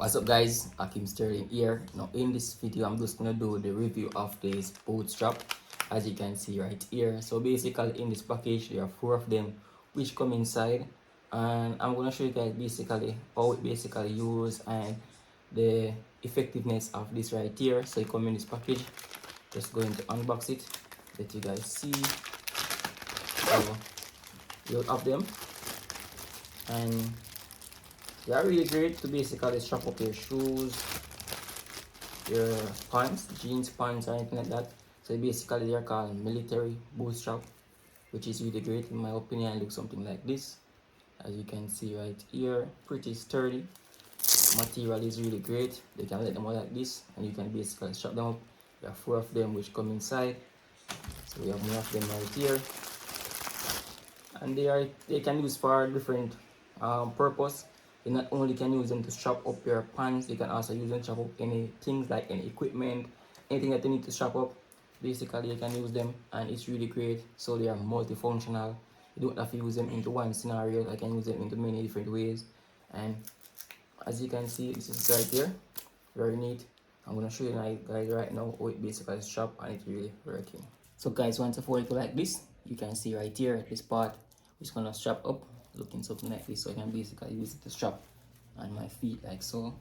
What's up guys, Ackeem Sterling here. Now in this video I'm just gonna do the review of this bootstrap, as you can see right here. So basically in this package there are 4 of them which come inside, and I'm gonna show you guys basically how it basically use and the effectiveness of this right here. So it come in this package. Just going to unbox it, let you guys see. So you have them, and they are really great to basically strap up your shoes, your pants, jeans pants or anything like that. So basically they are called military bootstrap, which is really great in my opinion. It looks something like this, as you can see right here. Pretty sturdy, material is really great. They can let them out like this and you can basically strap them up. There are 4 of them which come inside, so we have more of them right here, and they can use for different purpose. You not only can use them to strap up your pants, you can also use them to strap up any things like any equipment, anything that you need to strap up. Basically you can use them and it's really great. So they are multifunctional. You don't have to use them into one scenario. I can use them into many different ways, and as you can see, this is right here, very neat. I'm gonna show you guys right now how it basically strap and it's really working. So guys, once I fold it like this, you can see right here this part is gonna strap up, looking something like this. So I can basically use it to strap on my feet like so.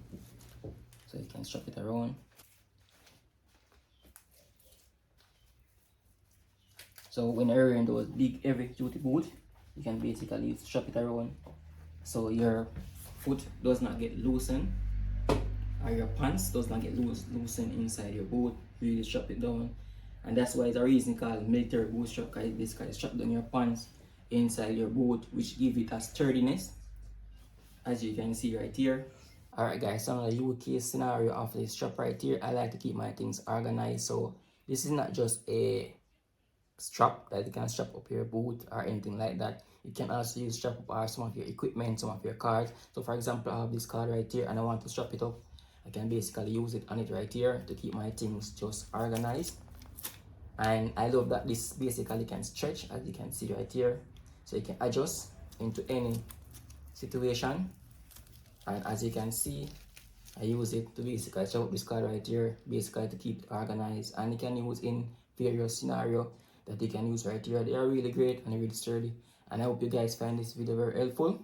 So you can strap it around. So when you're wearing those big heavy duty boots, you can basically strap it around so your foot does not get loosened, or your pants does not get loosened inside your boot. Really strap it down, and that's why it's a reason called military bootstrap, because it basically strap down your pants inside your boot, which give it a sturdiness, as you can see right here. Alright guys, so on the UK scenario of this strap right here, I like to keep my things organized. So this is not just a strap that you can strap up your boot or anything like that. You can also use strap up some of your equipment, some of your cards. So for example, I have this card right here and I want to strap it up. I can basically use it on it right here to keep my things just organized. And I love that this basically can stretch, as you can see right here, so you can adjust into any situation. And as you can see, I use it to basically strap up this card right here, basically to keep it organized, and you can use in various scenario that you can use right here. They are really great and really sturdy, and I hope you guys find this video very helpful.